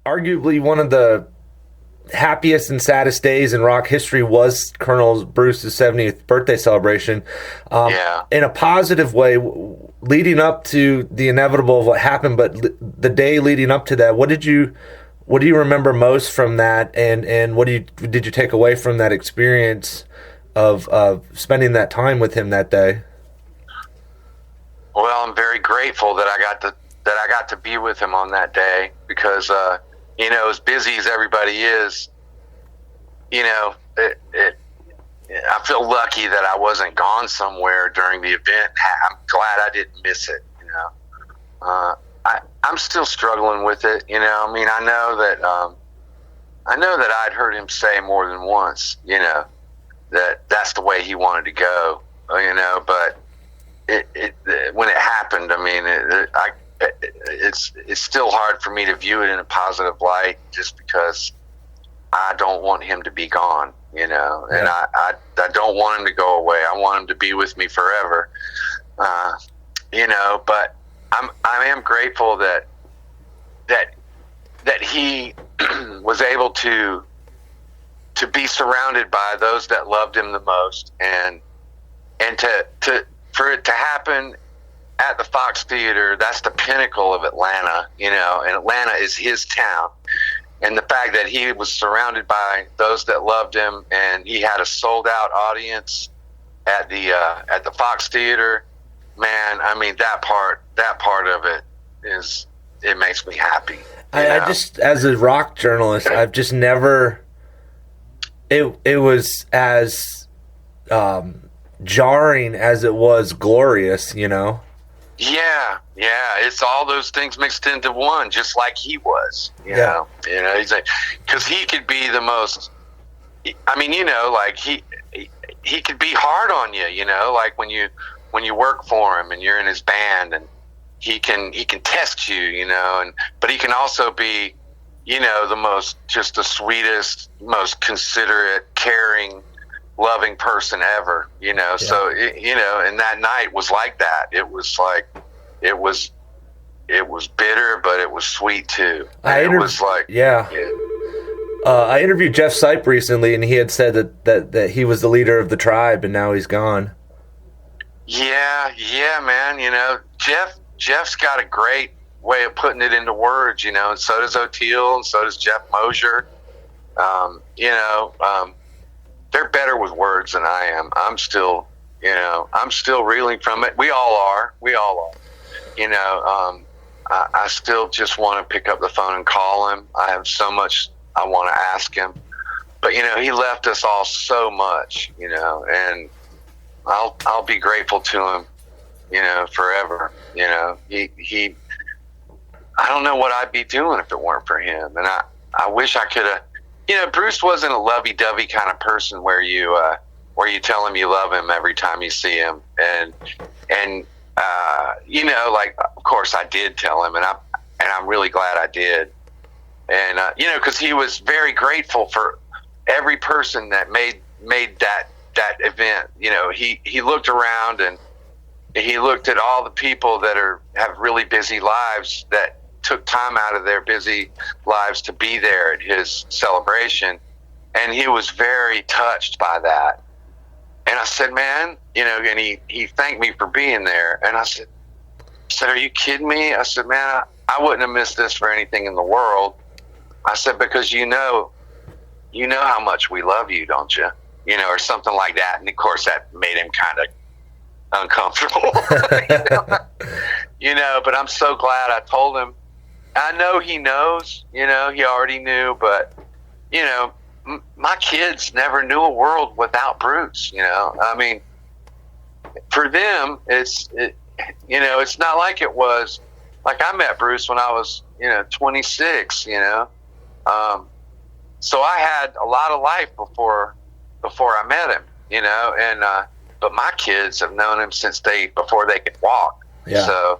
arguably one of the happiest and saddest days in rock history was Colonel Bruce's 70th birthday celebration. Yeah. In a positive way, leading up to the inevitable of what happened, but the day leading up to that, what do you remember most from that, and did you take away from that experience of spending that time with him that day? Well, I'm very grateful that I got to be with him on that day because as busy as everybody is, I feel lucky that I wasn't gone somewhere during the event. I'm glad I didn't miss it. I'm still struggling with it. I know that I'd heard him say more than once, that that's the way he wanted to go, but when it happened, it's still hard for me to view it in a positive light just because I don't want him to be gone, and I don't want him to go away. I want him to be with me forever, but I am grateful that he was able to be surrounded by those that loved him the most, and for it to happen at the Fox Theater. That's the pinnacle of Atlanta, and Atlanta is his town. And the fact that he was surrounded by those that loved him, and he had a sold out audience at the Fox Theater, man, that part of it makes me happy. I just, as a rock journalist, I've just never, it was as jarring as it was glorious, Yeah, it's all those things mixed into one, just like he was. You know, he's like, because he could be the most. Like he could be hard on you. Like when you work for him and you're in his band, and he can test you. But he can also be, the sweetest, most considerate, caring, loving person ever, so and that night was like that. It was like it was bitter, but it was sweet too. I interviewed Jeff Sipe recently, and he had said that he was the leader of the tribe, and now he's gone. Yeah, man. Jeff's got a great way of putting it into words, and so does O'Teal, and so does Jeff Mosier. They're better with words than I am. I'm still reeling from it. We all are. I still just want to pick up the phone and call him. I have so much I want to ask him. But, he left us all so much, and I'll be grateful to him, forever. He I don't know what I'd be doing if it weren't for him. And I wish I could have. Bruce wasn't a lovey-dovey kind of person where you tell him you love him every time you see him, and of course I did tell him, and I'm really glad I did, and because he was very grateful for every person that made that event. He looked around and he looked at all the people that have really busy lives that took time out of their busy lives to be there at his celebration, and he was very touched by that. And I said, man, and he thanked me for being there. And I said, are you kidding me? I said, man, I wouldn't have missed this for anything in the world. I said, because you know how much we love you, don't you? Or something like that. And of course that made him kind of uncomfortable. But I'm so glad I told him. I know he knows, he already knew, but, my kids never knew a world without Bruce, for them, it's not like it was, like I met Bruce when I was, 26, so I had a lot of life before I met him, but my kids have known him before they could walk. Yeah. So,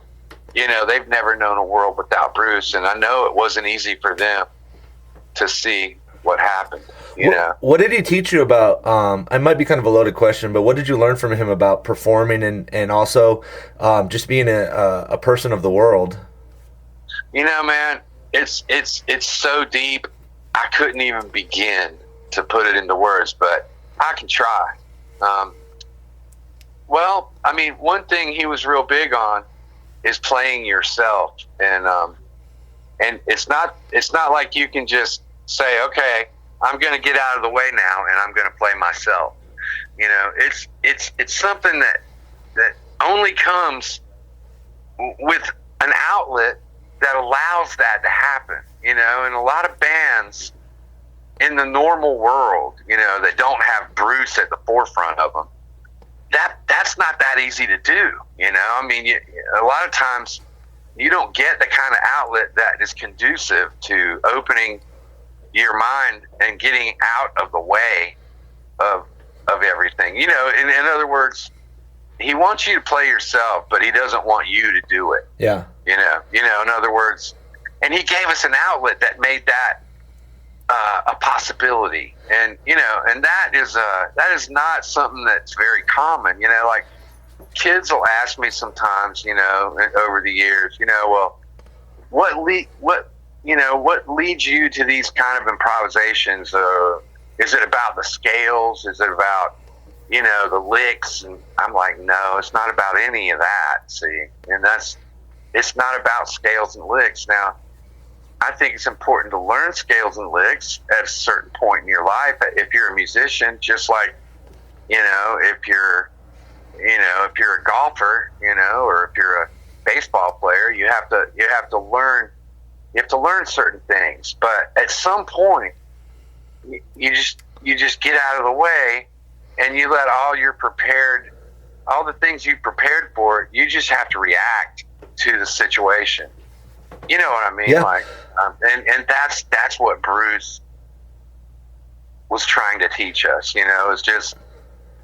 they've never known a world without Bruce, and I know it wasn't easy for them to see what happened. What did he teach you about? It might be kind of a loaded question, but what did you learn from him about performing and also just being a person of the world? Man, it's so deep. I couldn't even begin to put it into words, but I can try. Well, I mean, one thing he was real big on is playing yourself, and it's not like you can just say, okay, I'm going to get out of the way now and I'm going to play myself. You know, it's something that only comes with an outlet that allows that to happen. You know, and a lot of bands in the normal world, you know, that don't have Bruce at the forefront of them, that's not that easy to do. You know, I mean, a lot of times you don't get the kind of outlet that is conducive to opening your mind and getting out of the way of everything. You know, in other words, he wants you to play yourself, but he doesn't want you to do it. Yeah. You know, in other words, and he gave us an outlet that made that a possibility. And, you know, and that is not something that's very common. You know, like kids will ask me sometimes, you know, over the years, you know, well, what leads you to these kind of improvisations? Is it about the scales? Is it about, you know, the licks? And I'm like, no, it's not about any of that. See, and it's not about scales and licks. Now, I think it's important to learn scales and licks at a certain point in your life. If you're a musician, just like, you know, if you're a golfer, you know, or if you're a baseball player, you have to learn certain things. But at some point, you just get out of the way and you let all the things you prepared for, you just have to react to the situation. You know what I mean? Yeah. Like, and that's what Bruce was trying to teach us. You know, it's just,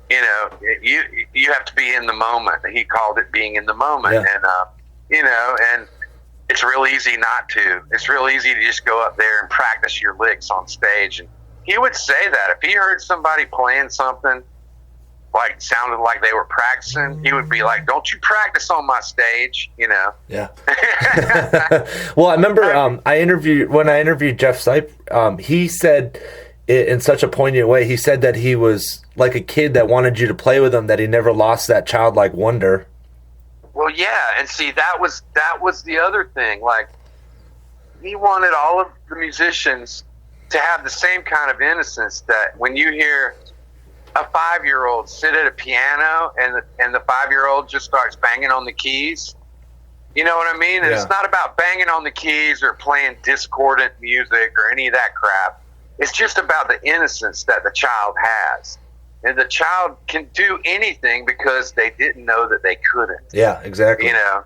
you know, you have to be in the moment. He called it being in the moment, Yeah. and you know, and it's real easy not to. It's real easy to just go up there and practice your licks on stage. And he would say that if he heard somebody playing something like sounded like they were practicing, he would be like, "Don't you practice on my stage," you know? Yeah. Well, I remember when I interviewed Jeff Sipe, he said it in such a poignant way. He said that he was like a kid that wanted you to play with him, that he never lost that childlike wonder. Well, yeah, and see, that was the other thing. Like, he wanted all of the musicians to have the same kind of innocence that when you hear a 5-year-old sit at a piano and the 5-year-old just starts banging on the keys. You know what I mean? And Yeah. It's not about banging on the keys or playing discordant music or any of that crap. It's just about the innocence that the child has. And the child can do anything because they didn't know that they couldn't. Yeah, exactly. You know?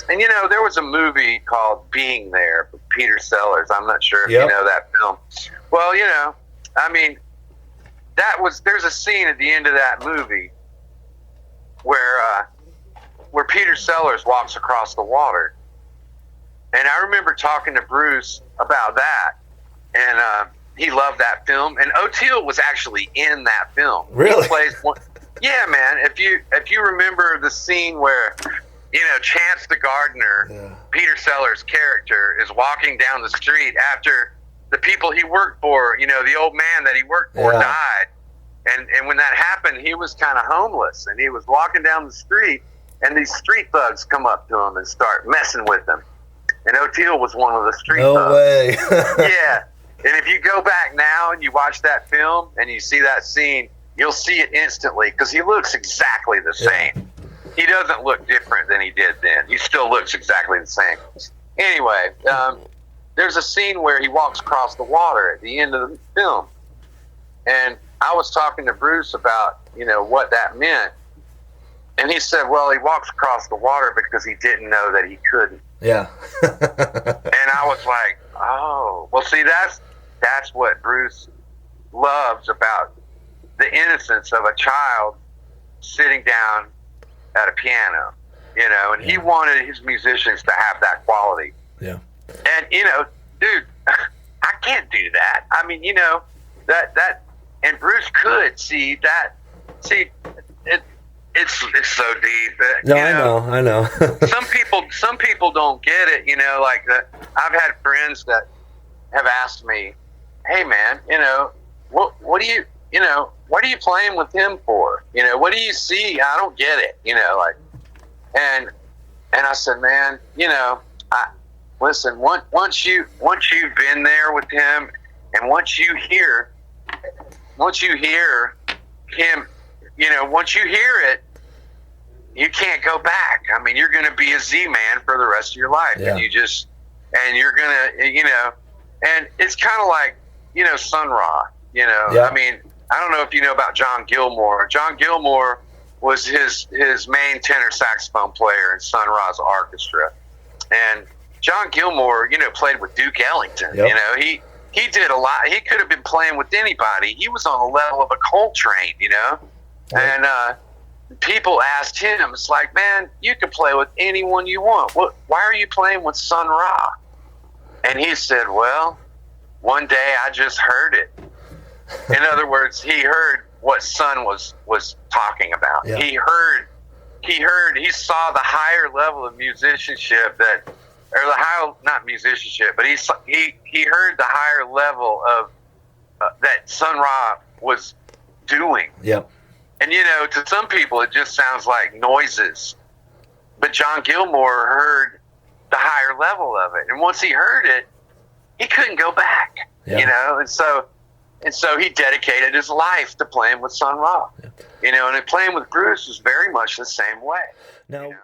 And, you know, there was a movie called Being There with Peter Sellers. I'm not sure if Yep. you know that film. Well, you know, I mean, there's a scene at the end of that movie where Peter Sellers walks across the water. And I remember talking to Bruce about that. And he loved that film. And O'Teal was actually in that film. Really? He plays one. Yeah, man. If you remember the scene where, you know, Chance the gardener, Yeah. Peter Sellers' character, is walking down the street after the people he worked for, you know, the old man that he worked for Yeah. died. And when that happened, he was kind of homeless, and he was walking down the street, and these street thugs come up to him and start messing with him. And O'Teal was one of the street No thugs. way. Yeah. And if you go back now and you watch that film and you see that scene, you'll see it instantly because he looks exactly the same. He doesn't look different than he did then. He still looks exactly the same. Anyway, there's a scene where he walks across the water at the end of the film. And I was talking to Bruce about, you know, what that meant. And he said, well, he walks across the water because he didn't know that he couldn't. Yeah. And I was like, oh, well, see, that's what Bruce loves about the innocence of a child sitting down at a piano, you know, and he wanted his musicians to have that quality. Yeah. And, you know, dude, I can't do that. I mean, you know, that, and Bruce could see that. See, it's so deep. No, I know. Some people don't get it. You know, like I've had friends that have asked me, "Hey, man, you know, what do you, you know, what are you playing with him for? You know, what do you see? I don't get it. You know, like, and I said, man, you know, listen. Once you've been there with him, and once you hear him, you know, once you hear it, you can't go back. I mean, you're going to be a Z-man for the rest of your life. Yeah. And you're going to, you know, and it's kind of like, you know, Sun Ra, you know, yeah. I mean, I don't know if you know about John Gilmore. John Gilmore was his main tenor saxophone player in Sun Ra's orchestra. And John Gilmore, you know, played with Duke Ellington. Yep. You know, he did a lot. He could have been playing with anybody. He was on the level of a Coltrane, you know. And people asked him, it's like, man, you can play with anyone you want. Why are you playing with Sun Ra? And he said, well, one day I just heard it. In other words, he heard what Sun was talking about. Yeah. He saw the higher level of musicianship not musicianship, but he heard the higher level of that Sun Ra was doing. Yep. And, you know, to some people, it just sounds like noises. But John Gilmore heard the higher level of it. And once he heard it, he couldn't go back, yeah. You know. And so he dedicated his life to playing with Sun Ra. Yeah. You know, and playing with Bruce was very much the same way. Now, you know?